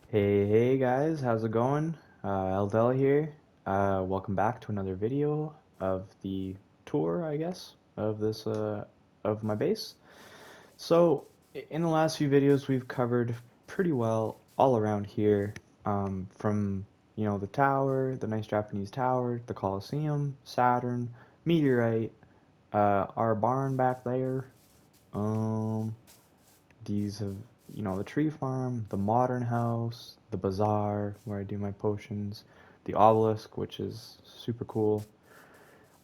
Hey guys, how's it going? Eldel here. Welcome back to another video of the tour, I guess, of this of my base. So, in the last few videos, we've covered pretty well all around here, from the tower, the nice Japanese tower, the Colosseum, Saturn, Meteorite, our barn back there. Um, these have, the tree farm, the modern house, the bazaar where I do my potions, the obelisk, which is super cool,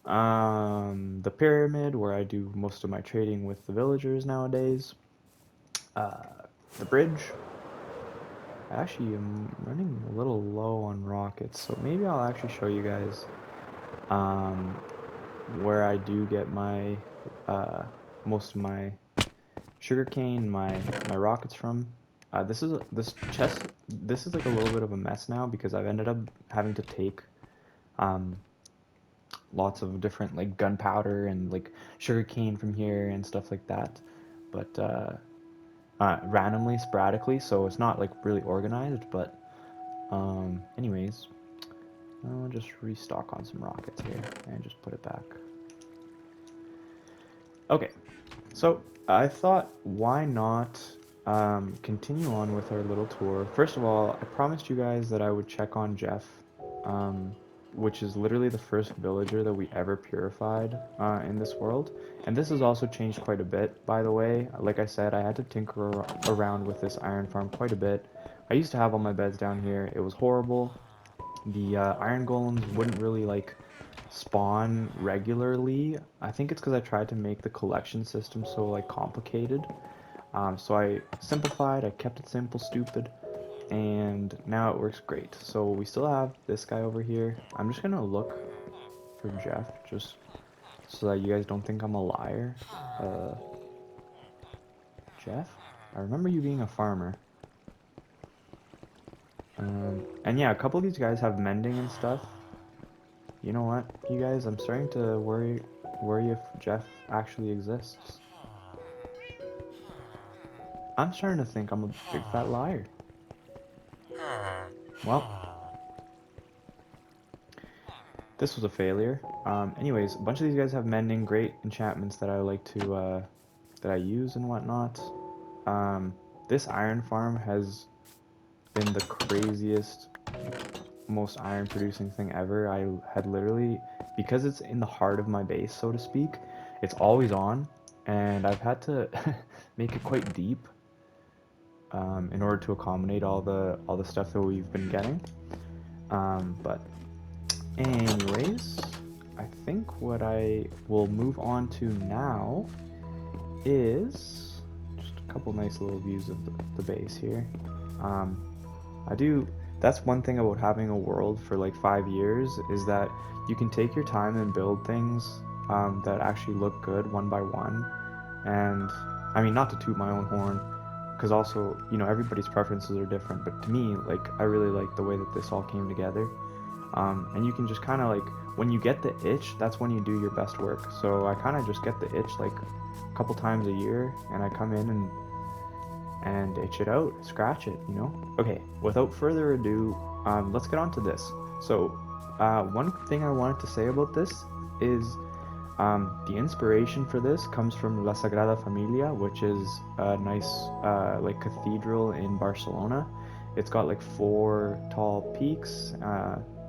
the pyramid where I do most of my trading with the villagers nowadays, uh, the bridge. I actually am running a little low on rockets, so maybe I'll actually show you guys um, where I do get my most of my sugarcane, my rockets from. This chest. This is like a little bit of a mess now because I've ended up having to take um, lots of different like gunpowder and like sugarcane from here and stuff like that, but randomly, sporadically, so it's not like really organized. But anyways, I'll just restock on some rockets here and just put it back. Okay, so I thought, why not continue on with our little tour? First of all, I promised you guys that I would check on Jeff, um, which is literally the first villager that we ever purified in this world. And this has also changed quite a bit, by the way. Like I said, I had to tinker around with this iron farm quite a bit. I used to have all my beds down here. It was horrible. The iron golems wouldn't really like spawn regularly. I think it's because I tried to make the collection system so like complicated. So I simplified, I kept it simple, stupid, and now it works great. So we still have this guy over here. I'm just gonna look for Jeff, just so that you guys don't think I'm a liar. Uh, Jeff? I remember you being a farmer. And yeah, a couple of these guys have mending and stuff. You know what, you guys? I'm starting to worry if Jeff actually exists. I'm starting to think I'm a big fat liar. Well, this was a failure. Anyways, a bunch of these guys have mending, great enchantments that I like to that I use and whatnot. Um, this iron farm has been the craziest, most iron producing thing ever. I had literally, because it's in the heart of my base, so to speak, it's always on, and I've had to make it quite deep in order to accommodate all the stuff that we've been getting. But anyways, I think what I will move on to now is just a couple nice little views of the base here. Um, I do. That's one thing about having a world for like 5 years, is that you can take your time and build things that actually look good one by one. And I mean, not to toot my own horn, because also, everybody's preferences are different. But to me, like, I really like the way that this all came together. And you can just kind of like, when you get the itch, that's when you do your best work. So I kind of just get the itch like a couple times a year, and I come in and itch it out, scratch it. Okay, without further ado, let's get on to this. So, one thing I wanted to say about this is the inspiration for this comes from La Sagrada Familia, which is a nice like cathedral in Barcelona. It's got like four tall peaks,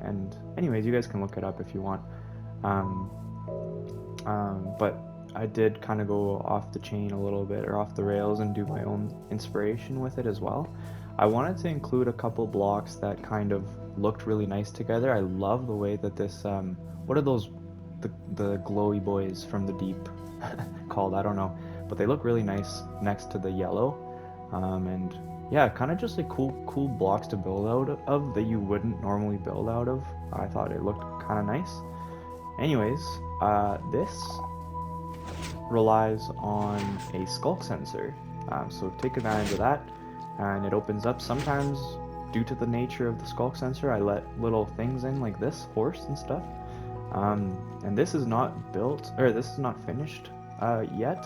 and anyways, you guys can look it up if you want. Um, but I did kind of go off the chain a little bit, or off the rails, and do my own inspiration with it as well. I wanted to include a couple blocks that kind of looked really nice together. I love the way that this, what are those, the glowy boys from the deep called? I don't know, but they look really nice next to the yellow. And yeah, kind of just like cool blocks to build out of that you wouldn't normally build out of. I thought it looked kind of nice. Anyways, this relies on a skulk sensor. So take advantage of that, and it opens up. Sometimes, due to the nature of the skulk sensor, I let little things in like this horse and stuff. And this is not built, or this is not finished yet,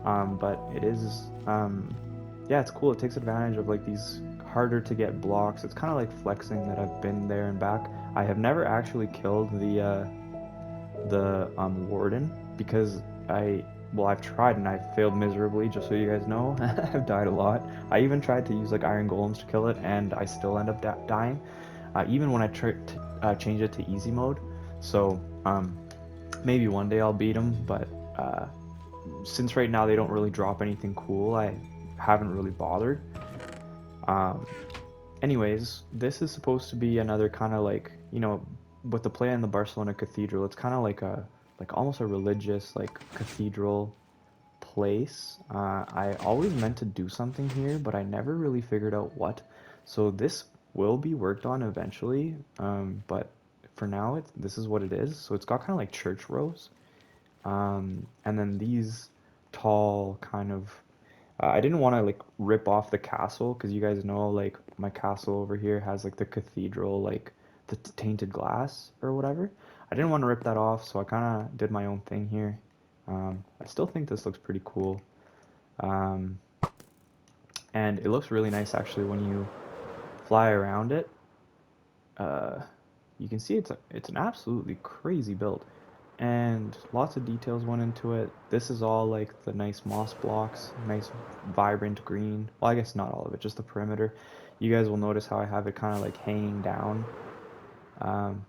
but it is. Yeah, it's cool. It takes advantage of like these harder to get blocks. It's kind of like flexing that I've been there and back. I have never actually killed the warden because I've tried and I failed miserably, just so you guys know. I've died a lot. I even tried to use like iron golems to kill it and I still end up dying, even when I change it to easy mode. So maybe one day I'll beat him, but since right now they don't really drop anything cool, I haven't really bothered. um, Anyways, this is supposed to be another kind of like, with the play in the Barcelona Cathedral, it's kind of like almost a religious like cathedral place. I always meant to do something here, but I never really figured out what. So this will be worked on eventually, but for now, this is what it is. So it's got kind of like church rows, and then these tall kind of I didn't want to like rip off the castle because you guys know like my castle over here has like the cathedral, like the tainted glass or whatever. I didn't want to rip that off, so I kind of did my own thing here. I still think this looks pretty cool. Um, and it looks really nice actually when you fly around it. Uh, you can see it's an absolutely crazy build, and lots of details went into it. This is all like the nice moss blocks, nice vibrant green. Well, I guess not all of it, just the perimeter. You guys will notice how I have it kind of like hanging down, um,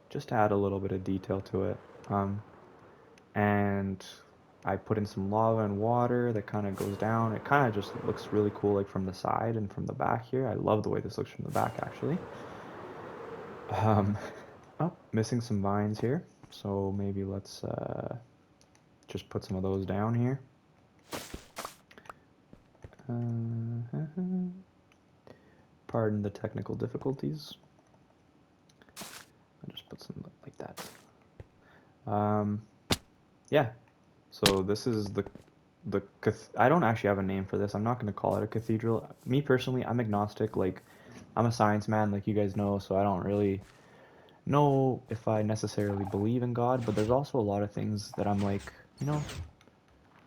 just to add a little bit of detail to it. And I put in some lava and water that kind of goes down. It kind of just looks really cool like from the side and from the back here. I love the way this looks from the back actually. Um, oh, missing some vines here. So maybe let's just put some of those down here. Pardon the technical difficulties. I'll just put some like that. Yeah. So this is the I don't actually have a name for this. I'm not going to call it a cathedral. Me personally, I'm agnostic. Like, I'm a science man, like you guys know, so I don't really know if I necessarily believe in God, but there's also a lot of things that I'm like,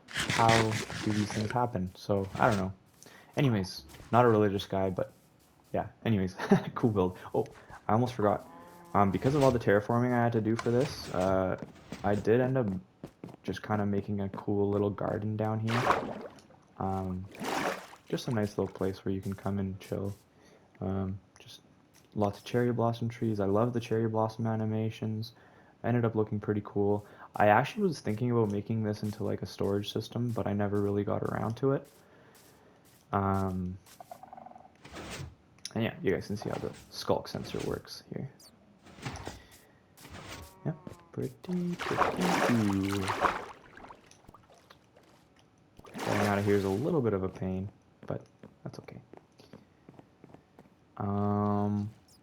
how do these things happen? So I don't know. Anyways, not a religious guy, but yeah. Anyways, cool build. Oh, I almost forgot. Because of all the terraforming I had to do for this, I did end up just kind of making a cool little garden down here. Um, just a nice little place where you can come and chill. Just lots of cherry blossom trees. I love the cherry blossom animations. Ended up looking pretty cool. I actually was thinking about making this into like a storage system, but I never really got around to it. Um, and yeah, you guys can see how the skulk sensor works here. Yeah, pretty cool. Getting out of here is a little bit of a pain, but that's okay.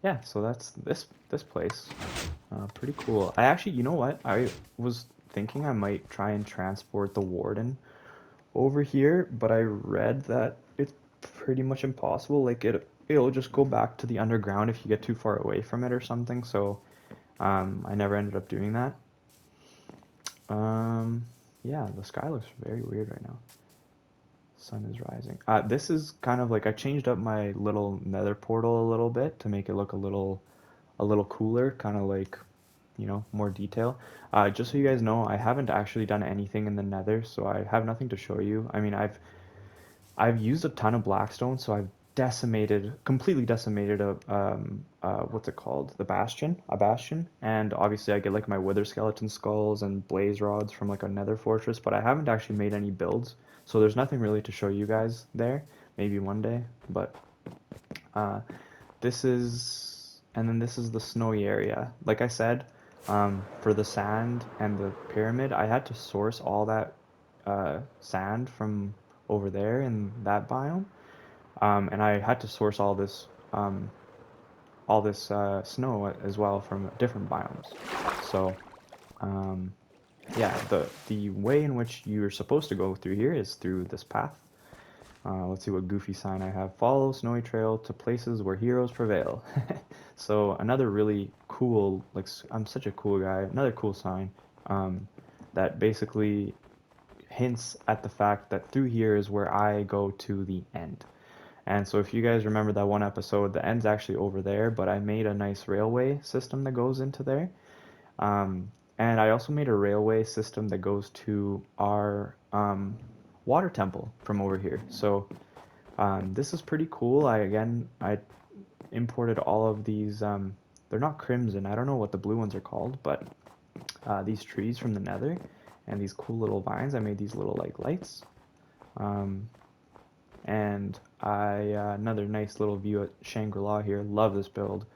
Yeah, so that's this place. Pretty cool. I actually, you know what? I was thinking I might try and transport the warden over here, but I read that it's pretty much impossible. Like it'll just go back to the underground if you get too far away from it or something. So I never ended up doing that. Yeah, the sky looks very weird right now. Sun is rising. This is kind of like I changed up my little nether portal a little bit to make it look a little cooler, kind of like, more detail. Just so you guys know, I haven't actually done anything in the nether, so I have nothing to show you. I mean, I've used a ton of blackstone, so I've completely decimated what's it called? A bastion. And obviously I get like my wither skeleton skulls and blaze rods from like a nether fortress, but I haven't actually made any builds, so there's nothing really to show you guys there. Maybe one day, but uh, and then this is the snowy area. Like I said, for the sand and the pyramid, I had to source all that sand from over there in that biome, and I had to source all this snow as well from different biomes. So, um, yeah, the way in which you're supposed to go through here is through this path. Let's see what goofy sign I have. Follow snowy trail to places where heroes prevail. So another really cool, like I'm such a cool guy. Another cool sign that basically hints at the fact that through here is where I go to the end. And so if you guys remember that one episode, the end's actually over there, but I made a nice railway system that goes into there. Um, and I also made a railway system that goes to our water temple from over here. So this is pretty cool. I imported all of these. They're not crimson. I don't know what the blue ones are called, but these trees from the Nether and these cool little vines. I made these little like lights. Um, and another nice little view at Shangri-La here. Love this build.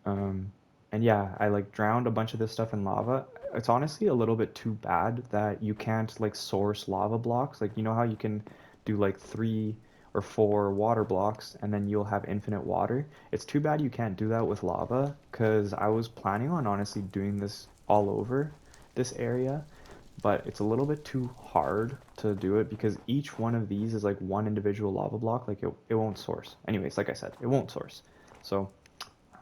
Um, and yeah, I like drowned a bunch of this stuff in lava. It's honestly a little bit too bad that you can't like source lava blocks. Like you know how you can do like 3 or 4 water blocks and then you'll have infinite water. It's too bad you can't do that with lava because I was planning on honestly doing this all over this area, but it's a little bit too hard to do it because each one of these is like one individual lava block. Like it won't source. Anyways, like I said, it won't source. So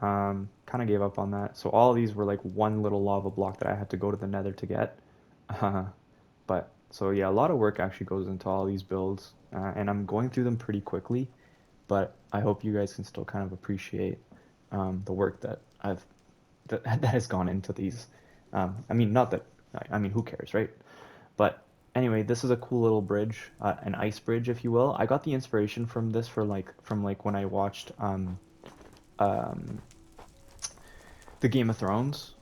kind of gave up on that. So all of these were like one little lava block that I had to go to the Nether to get. Uh, but so yeah, a lot of work actually goes into all these builds, and I'm going through them pretty quickly. But I hope you guys can still kind of appreciate the work that that has gone into these. I mean, not that I mean, who cares, right? But anyway, this is a cool little bridge, an ice bridge, if you will. I got the inspiration from this from like when I watched um, the Game of Thrones.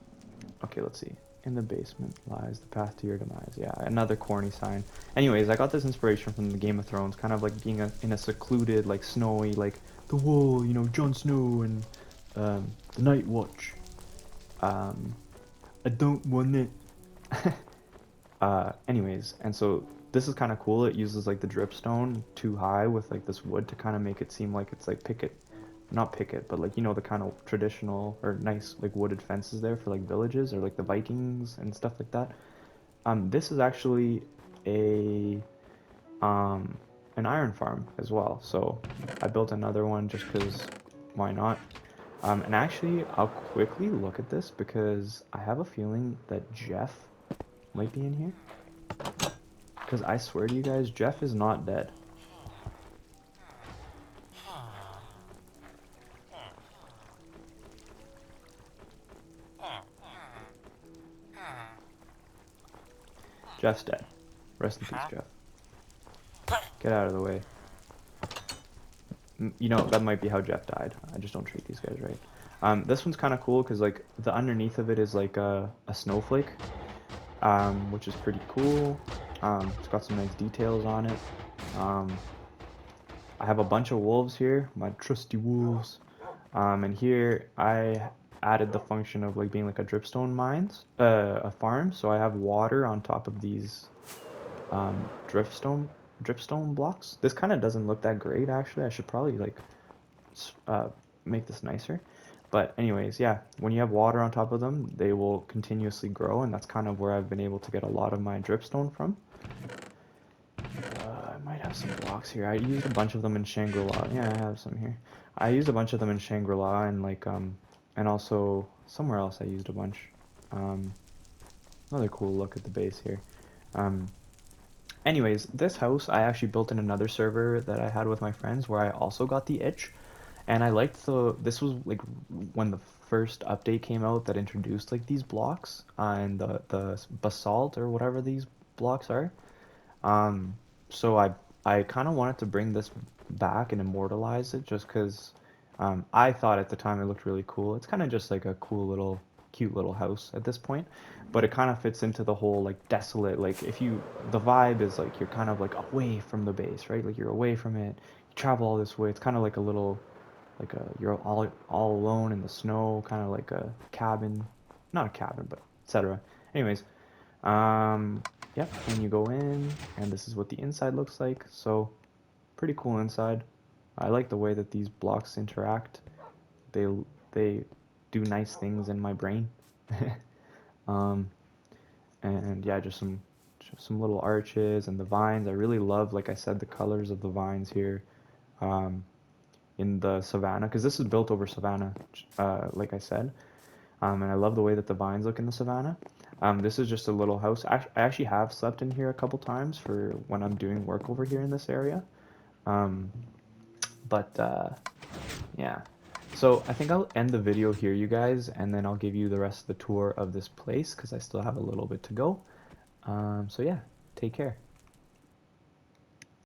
Okay, let's see. In the basement lies the path to your demise. Yeah, another corny sign. Anyways, I got this inspiration from the Game of Thrones, kind of like being in a secluded, like snowy, like the wall, you know, Jon Snow and the Night Watch. Um, I don't want it. Anyways, and so this is kind of cool. It uses like the dripstone too high with like this wood to kind of make it seem like it's like picket, not picket, but like you know the kind of traditional or nice like wooded fences there for like villages or like the Vikings and stuff like that. This is actually a um an iron farm as well. So I built another one just because why not? And actually, I'll quickly look at this because I have a feeling that Jeff might be in here. Because I swear to you guys, Jeff is not dead. Jeff's dead. Rest in peace, Jeff. Get out of the way. You know, that might be how Jeff died. I just don't treat these guys right. This one's kind of cool because like the underneath of it is like a snowflake, which is pretty cool. It's got some nice details on it. Um, I have a bunch of wolves here, my trusty wolves. And here I added the function of like being like a a farm. So I have water on top of these um, dripstone dripstone blocks. This kind of doesn't look that great actually. I should probably like uh, make this nicer. But anyways, yeah, when you have water on top of them, they will continuously grow, and that's kind of where I've been able to get a lot of my dripstone from. I might have some blocks here. I used a bunch of them in Shangri-La. Yeah, I have some here. I used a bunch of them in Shangri-La and like and also somewhere else I used a bunch. Um, Another cool look at the base here. Um, Anyways, this house I actually built in another server that I had with my friends where I also got the itch. And I liked this was like when the first update came out that introduced like these blocks and the basalt or whatever these blocks are. Um, so I kind of wanted to bring this back and immortalize it just because I thought at the time it looked really cool. It's kind of just like a cool little, cute little house at this point, but it kind of fits into the whole like desolate, like if you, the vibe is like you're kind of like away from the base, right? Like you're away from it. You travel all this way. It's kind of like a little, like you're all alone in the snow, kind of like a cabin, not a cabin, but etc. Anyways, um, yep, and you go in, and this is what the inside looks like. So, pretty cool inside. I like the way that these blocks interact. They they do nice things in my brain. Um, and yeah, just some little arches and the vines. I really love, like I said, the colors of the vines here. Um, in the savannah, because this is built over savannah, like I said. And I love the way that the vines look in the savannah. This is just a little house. I actually have slept in here a couple times for when I'm doing work over here in this area. Um, But yeah. So I think I'll end the video here, you guys, and then I'll give you the rest of the tour of this place because I still have a little bit to go. So yeah, take care.